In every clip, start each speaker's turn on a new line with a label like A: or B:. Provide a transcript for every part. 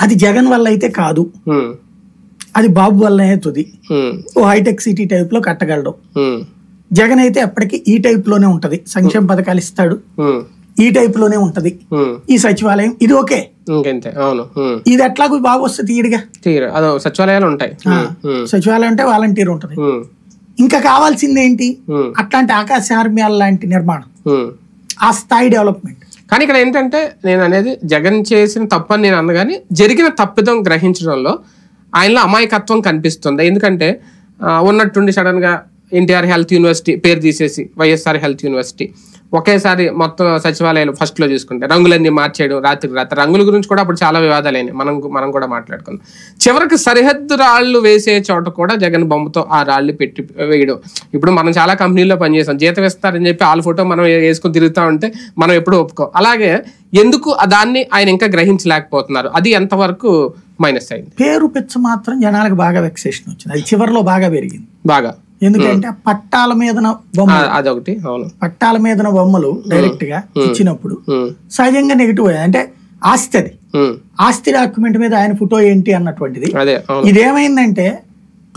A: అది జగన్ వల్ల అయితే కాదు, అది బాబు వల్లనే తుది. ఓ హైటెక్ సిటీ టైప్ లో కట్టగలడు. జగన్ అయితే ఎప్పటికీ ఈ టైప్ లోనే ఉంటది, సంక్షేమ పథకాలు ఇస్తాడు, ఈ టైప్ లోనే ఉంటది. ఈ సచివాలయం ఇది ఓకే, ఇది ఎట్లాగూ బాగా వస్తుంది తీయడిగా.
B: సచివాలయాలు ఉంటాయి,
A: సచివాలయం అంటే వాలంటీర్ ఉంటది. ఇంకా కావాల్సింది ఏంటి? అట్లాంటి ఆకాశ ఆర్మ్యాల లాంటి నిర్మాణం, ఆ స్థాయి డెవలప్మెంట్.
B: కానీ ఇక్కడ ఏంటంటే నేను అనేది జగన్ చేసిన తప్పని నేను అన్నగాని జరిగిన తప్పిదం గ్రహించడంలో ఆయనలో అమాయకత్వం కనిపిస్తుంది. ఎందుకంటే ఉన్నట్టుండి సడన్ గా ఎన్టీఆర్ హెల్త్ యూనివర్సిటీ పేరు తీసేసి వైఎస్ఆర్ హెల్త్ యూనివర్సిటీ ఒకేసారి మొత్తం సచివాలయాలు ఫస్ట్ లో చూసుకుంటే రంగులన్నీ మార్చేయడం, రాత్రికి రాత్రి రంగుల గురించి కూడా అప్పుడు చాలా వివాదాలైనాయి, మనం కూడా మాట్లాడుకున్నాం. చివరికి సరిహద్దు రాళ్లు వేసే చోట కూడా జగన్ బొమ్మతో ఆ రాళ్లు పెట్టి వేయడం. ఇప్పుడు మనం చాలా కంపెనీల్లో పనిచేసాం, జీతం ఇస్తారని చెప్పి వాళ్ళ ఫోటో మనం వేసుకుని తిరుగుతా ఉంటే మనం ఎప్పుడు ఒప్పుకోం. అలాగే ఎందుకు దాన్ని ఆయన ఇంకా గ్రహించలేకపోతున్నారు? అది ఎంతవరకు మైనస్ అయింది?
A: పేరు పిచ్చ మాత్రం జనాలకు బాగా వెక్సేషన్ వచ్చింది, అది చివరిలో బాగా పెరిగింది బాగా. ఎందుకంటే పట్టాల మీద బొమ్మలు,
B: అదొకటి. అవును,
A: పట్టాల మీద బొమ్మలు డైరెక్ట్ గా ఇచ్చినప్పుడు సహజంగా నెగిటివ్. అంటే ఆస్తి, అది ఆస్తి డాక్యుమెంట్ మీద ఆయన ఫోటో ఏంటి అన్నటువంటిది. ఇదేమైందంటే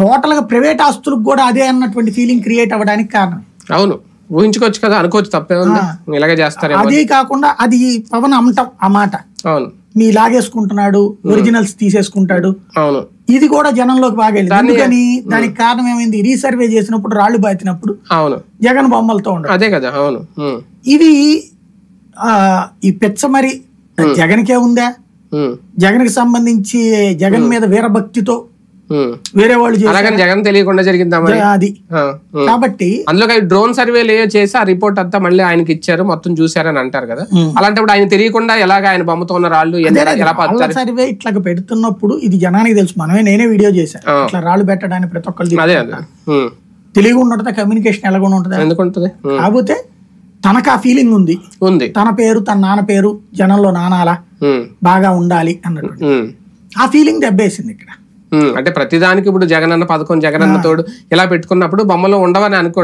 A: టోటల్ గా ప్రైవేట్ ఆస్తులకు కూడా అదే అన్నటువంటి ఫీలింగ్ క్రియేట్ అవ్వడానికి కారణం.
B: అవును, ఊహించుకోవచ్చు కదా, అనుకోవచ్చు, తప్పే ఉంది, ఇలాగే చేస్తారు.
A: అదే కాకుండా అది పవన్ అమ్మటం ఆ మాట, అవును, మీ లాగేసుకుంటున్నాడు, ఒరిజినల్స్ తీసేసుకుంటాడు, అవును, ఇది కూడా జనంలోకి బాగా వెళ్ళింది. అందుకని దానికి కారణం ఏమైంది? రీసర్వే చేసినప్పుడు రాళ్లు బాతినప్పుడు అవును జగన్ బొమ్మలతో ఉండదు.
B: అదే కదా, అవును.
A: ఇది ఈ పిచ్చ మరి జగన్కే ఉందా? జగన్ కి సంబంధించి జగన్ మీద వీరభక్తితో వేరే వాళ్ళు
B: జగన్ తెలియకుండా జరిగిందా
A: అది. కాబట్టి
B: అందులో డ్రోన్ సర్వేలు చేసి ఆ రిపోర్ట్ అంతా మళ్ళీ ఆయనకి ఇచ్చారు, మొత్తం చూసారని అంటారు కదా. అలాంటిప్పుడు ఆయన తెలియకుండా ఎలాగ ఆయన బొమ్మతో ఉన్న రాళ్ళు
A: సర్వే ఇట్లా పెడుతున్నప్పుడు ఇది జనానికి తెలుసు. నేనే వీడియో చేశాను ఇట్లా రాళ్ళు పెట్టడానికి ప్రతి ఒక్కళ్ళు తెలివి ఉండదు, కమ్యూనికేషన్ ఎలాగ ఉంటది,
B: ఎందుకుంటది.
A: కాకపోతే తనకు ఆ ఫీలింగ్ ఉంది, తన పేరు తన నాన్న పేరు జనంలో నానాలా బాగా ఉండాలి అన్నట్టు ఆ ఫీలింగ్ దెబ్బేసింది ఇక్కడ.
B: అంటే ప్రతిదానికి ఇప్పుడు జగనన్న పథకం, జగనన్న తోడు ఇలా పెట్టుకున్నప్పుడు బొమ్మలో ఉండవని అనుకోడు.